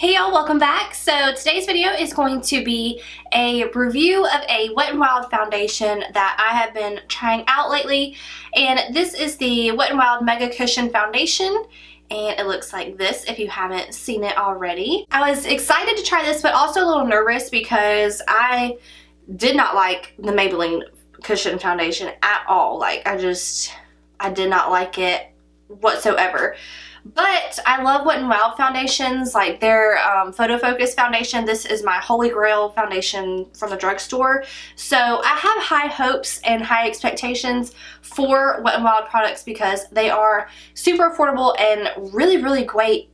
Hey y'all, welcome back. So today's video is going to be a review of a Wet n Wild foundation that I have been trying out lately, and this is the Wet n Wild MegaCushion foundation, and it looks like this if you haven't seen it already. I was excited to try this but also a little nervous because I did not like the Maybelline Cushion foundation at all. Like I did not like it whatsoever. But I love Wet n Wild foundations, like their Photo Focus foundation. This is my holy grail foundation from the drugstore. So I have high hopes and high expectations for Wet n Wild products because they are super affordable and really great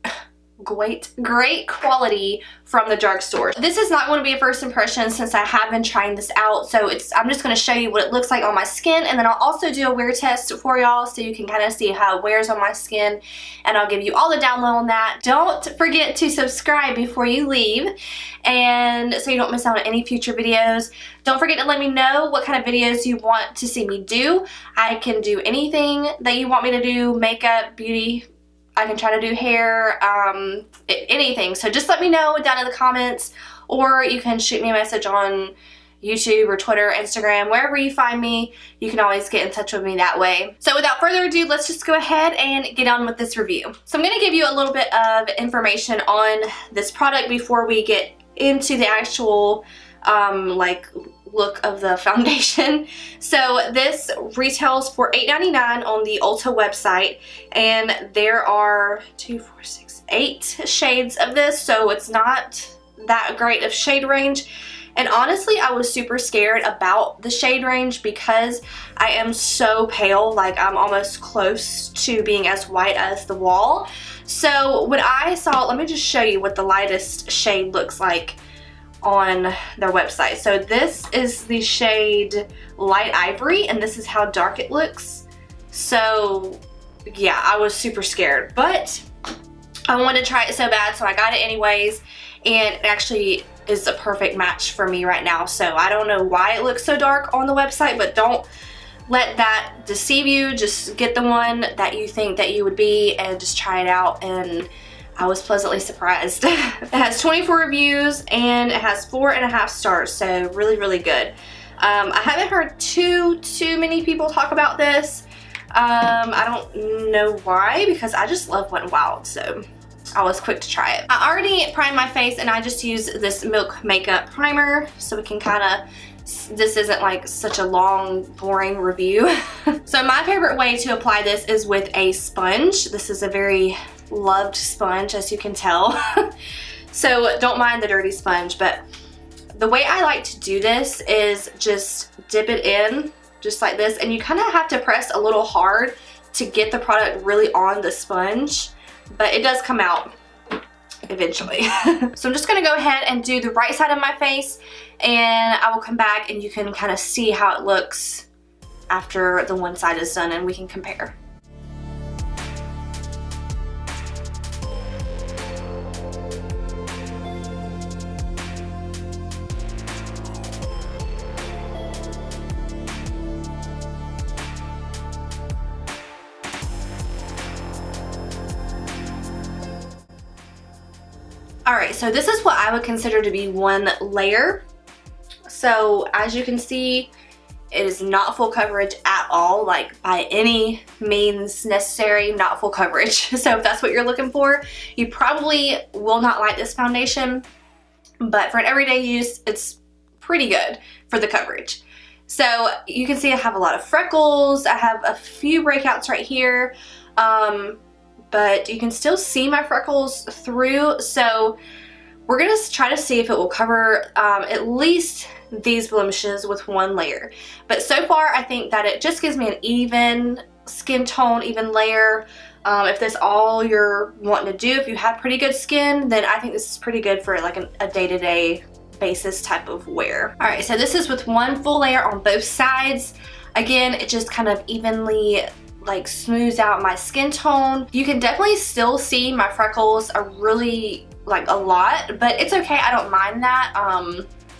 quality from the drugstore. This is not going to be a first impression since I have been trying this out, so I'm just going to show you what it looks like on my skin, and then I'll also do a wear test for y'all so you can kind of see how it wears on my skin, and I'll give you all the down low on that. Don't forget to subscribe before you leave, and so you don't miss out on any future videos. Don't forget to let me know what kind of videos you want to see me do. I can do anything that you want me to do, makeup, beauty. I can try to do hair, anything. So just let me know down in the comments, or you can shoot me a message on YouTube or Twitter, Instagram, wherever you find me. You can always get in touch with me that way. So without further ado, let's just go ahead and get on with this review. So I'm going to give you a little bit of information on this product before we get into the actual look of the foundation. So this retails for $8.99 on the Ulta website, and there are 8 shades of this, so it's not that great of shade range. And honestly, I was super scared about the shade range because I am so pale, like I'm almost close to being as white as the wall. So when I saw, let me just show you what the lightest shade looks like on their website. So this is the shade Light Ivory, and this is how dark it looks. So yeah, I was super scared, but I wanted to try it so bad, so I got it anyways, and it actually is a perfect match for me right now. So I don't know why it looks so dark on the website, but don't let that deceive you. Just get the one that you think that you would be and just try it out, and I was pleasantly surprised. It has 24 reviews and it has 4.5 stars, so really good. I haven't heard too many people talk about this. I don't know why, because I just love Wet n Wild, so I was quick to try it. I already primed my face and I just use this Milk Makeup Primer, so we can kind of, this isn't like such a long, boring review. So my favorite way to apply this is with a sponge. This is a very loved sponge, as you can tell. So don't mind the dirty sponge, but the way I like to do this is just dip it in just like this, and you kind of have to press a little hard to get the product really on the sponge, but it does come out eventually. So I'm just gonna go ahead and do the right side of my face, and I will come back and you can kind of see how it looks after the one side is done, and we can compare. Alright, so this is what I would consider to be one layer. So as you can see, it is not full coverage at all, like by any means necessary, not full coverage. So if that's what you're looking for, you probably will not like this foundation, but for an everyday use, it's pretty good for the coverage. So you can see I have a lot of freckles, I have a few breakouts right here, but you can still see my freckles through, so we're gonna try to see if it will cover at least these blemishes with one layer. But so far I think that it just gives me an even skin tone, even layer. If that's all you're wanting to do, if you have pretty good skin, then I think this is pretty good for like a day-to-day basis type of wear. Alright, so this is with one full layer on both sides. Again, it just kind of evenly like smooths out my skin tone. You can definitely still see my freckles are really like a lot, but it's okay, I don't mind that.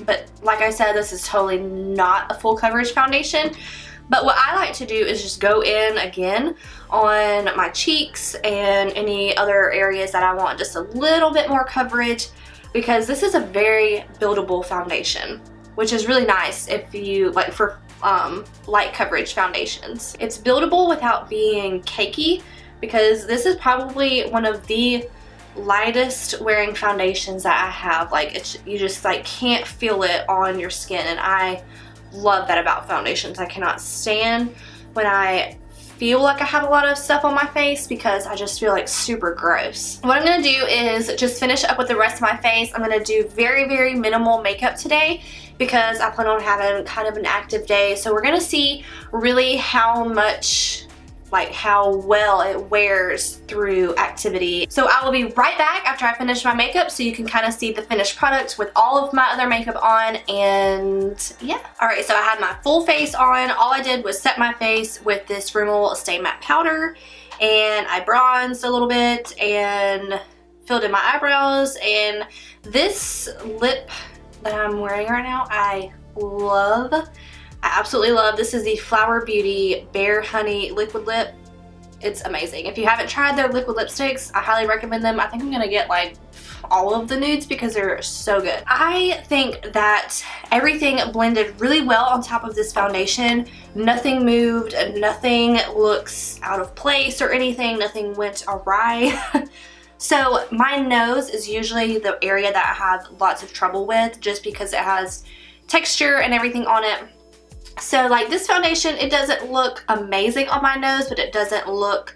But like I said, this is totally not a full coverage foundation, But what I like to do is just go in again on my cheeks and any other areas that I want just a little bit more coverage, because this is a very buildable foundation, which is really nice if you like for light coverage foundations. It's buildable without being cakey, because this is probably one of the lightest wearing foundations that I have. Like you just like can't feel it on your skin, and I love that about foundations. I cannot stand when I feel like I have a lot of stuff on my face, because I just feel like super gross. What I'm gonna do is just finish up with the rest of my face. I'm gonna do very, very minimal makeup today because I plan on having kind of an active day. So we're gonna see really how much, like how well it wears through activity. So I will be right back after I finish my makeup so you can kind of see the finished product with all of my other makeup on. And yeah. Alright, so I had my full face on. All I did was set my face with this Rimmel Stay Matte Powder, and I bronzed a little bit and filled in my eyebrows. And this lip that I'm wearing right now, I love. I absolutely love. This is the Flower Beauty Bare Honey Liquid Lip. It's amazing. If you haven't tried their liquid lipsticks, I highly recommend them. I think I'm gonna get like all of the nudes because they're so good. I think that everything blended really well on top of this foundation. Nothing moved, nothing looks out of place or anything, nothing went awry. So my nose is usually the area that I have lots of trouble with, just because it has texture and everything on it. So like this foundation, it doesn't look amazing on my nose, but it doesn't look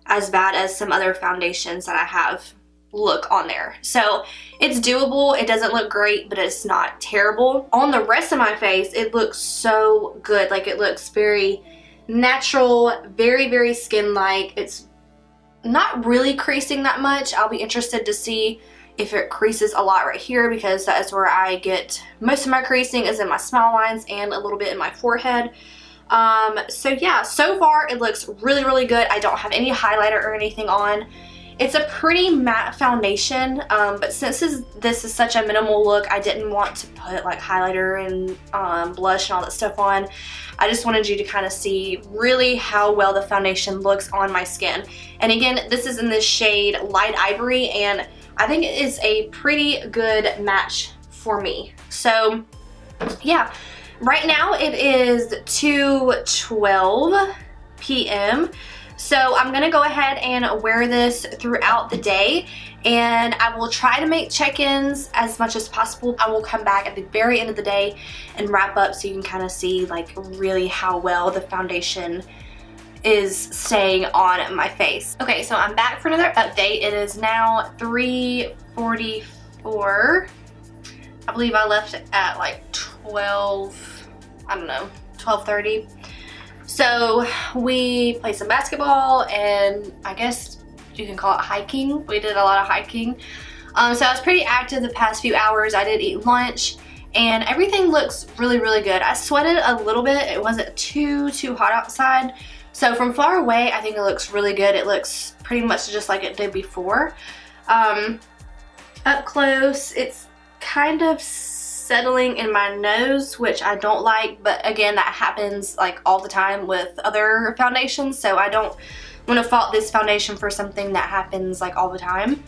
as bad as some other foundations that I have look on there. So it's doable. It doesn't look great, but it's not terrible. On the rest of my face, it looks so good. Like it looks very natural, very, very skin-like. It's not really creasing that much. I'll be interested to see if it creases a lot right here, because that is where I get most of my creasing, is in my smile lines and a little bit in my forehead. So yeah, so far it looks really, really good. I don't have any highlighter or anything on. It's a pretty matte foundation, but since this is such a minimal look, I didn't want to put like highlighter and blush and all that stuff on. I just wanted you to kind of see really how well the foundation looks on my skin. And again, this is in the shade Light Ivory, and I think it is a pretty good match for me. So yeah, right now it is 2:12 p.m. So I'm gonna go ahead and wear this throughout the day, and I will try to make check-ins as much as possible. I will come back at the very end of the day and wrap up so you can kind of see like really how well the foundation is staying on my face. Okay, so I'm back for another update. It is now 3:44. I believe I left it at like 12, I don't know, 12:30. So we played some basketball, and I guess you can call it hiking. We did a lot of hiking. So I was pretty active the past few hours. I did eat lunch, and everything looks really, really good. I sweated a little bit. It wasn't too hot outside. So from far away, I think it looks really good. It looks pretty much just like it did before. Up close, it's kind of settling in my nose, which I don't like, but again, that happens like all the time with other foundations, so I don't want to fault this foundation for something that happens like all the time.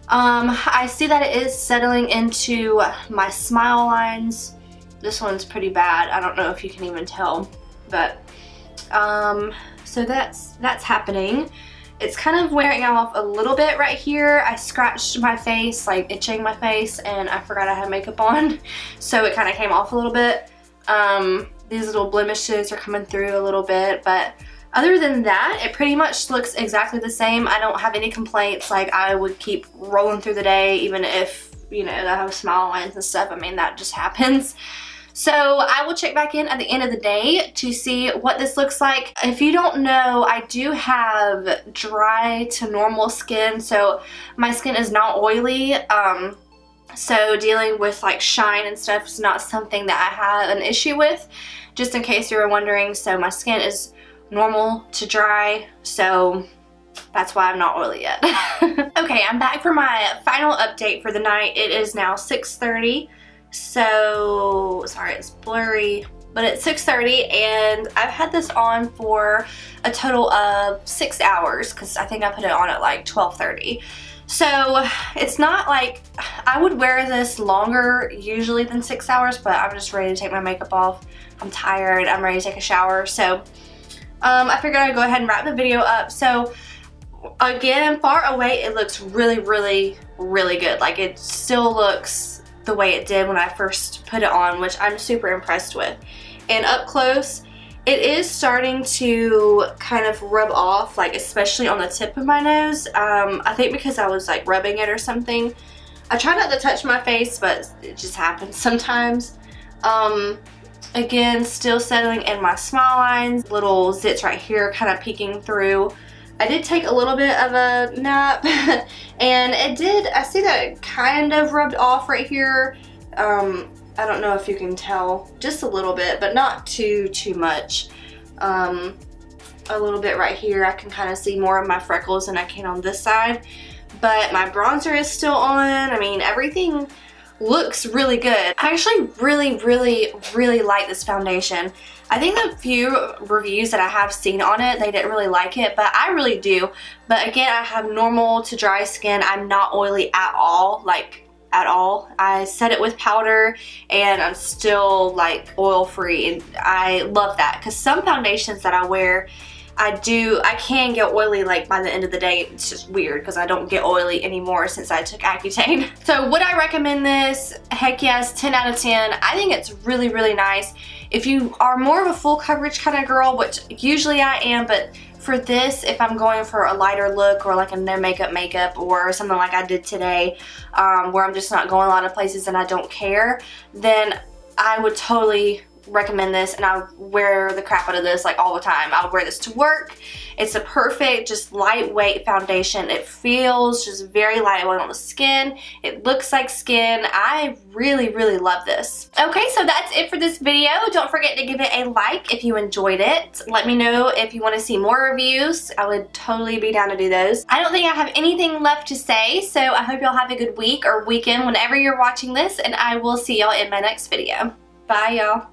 I see that it is settling into my smile lines. This one's pretty bad. I don't know if you can even tell, but so that's happening. It's kind of wearing off a little bit right here. I scratched my face, like itching my face, and I forgot I had makeup on, so it kind of came off a little bit. These little blemishes are coming through a little bit, but other than that, it pretty much looks exactly the same. I don't have any complaints. Like, I would keep rolling through the day, even if, you know, I have smile lines and stuff. I mean, that just happens. So I will check back in at the end of the day to see what this looks like. If you don't know, I do have dry to normal skin, so my skin is not oily. So dealing with like shine and stuff is not something that I have an issue with, just in case you were wondering. So my skin is normal to dry, so that's why I'm not oily yet. Okay, I'm back for my final update for the night. It is now 6:30. So, sorry, it's blurry. but it's 6:30 and I've had this on for a total of 6 hours because I think I put it on at like 12:30. So it's not like, I would wear this longer usually than 6 hours, but I'm just ready to take my makeup off. I'm tired, I'm ready to take a shower. So I figured I'd go ahead and wrap the video up. So again, far away it looks really, really, really good. Like it still looks the way it did when I first put it on, which I'm super impressed with. And up close, it is starting to kind of rub off, like especially on the tip of my nose. I think because I was like rubbing it or something. I try not to touch my face, but it just happens sometimes. Again, still settling in my smile lines, little zits right here kind of peeking through. I did take a little bit of a nap and it did, I see that it kind of rubbed off right here. I don't know if you can tell, just a little bit, but not too much. A little bit right here, I can kind of see more of my freckles than I can on this side. But my bronzer is still on. I mean, everything looks really good. I actually really, really, really like this foundation. I think the few reviews that I have seen on it, they didn't really like it, but I really do. But again, I have normal to dry skin. I'm not oily at all, like at all. I set it with powder and I'm still like oil free, and I love that because some foundations that I wear, I can get oily like by the end of the day. It's just weird because I don't get oily anymore since I took Accutane. So would I recommend this? Heck yes, 10 out of 10. I think it's really, really nice. If you are more of a full coverage kind of girl, which usually I am, but for this, if I'm going for a lighter look or like a no makeup or something like I did today, where I'm just not going a lot of places and I don't care, then I would totally recommend this, and I wear the crap out of this like all the time. I would wear this to work. It's a perfect, just lightweight foundation. It feels just very lightweight on the skin. It looks like skin. I really, really love this. Okay, so that's it for this video. Don't forget to give it a like if you enjoyed it. Let me know if you want to see more reviews. I would totally be down to do those. I don't think I have anything left to say, so I hope y'all have a good week or weekend whenever you're watching this, and I will see y'all in my next video. Bye, y'all.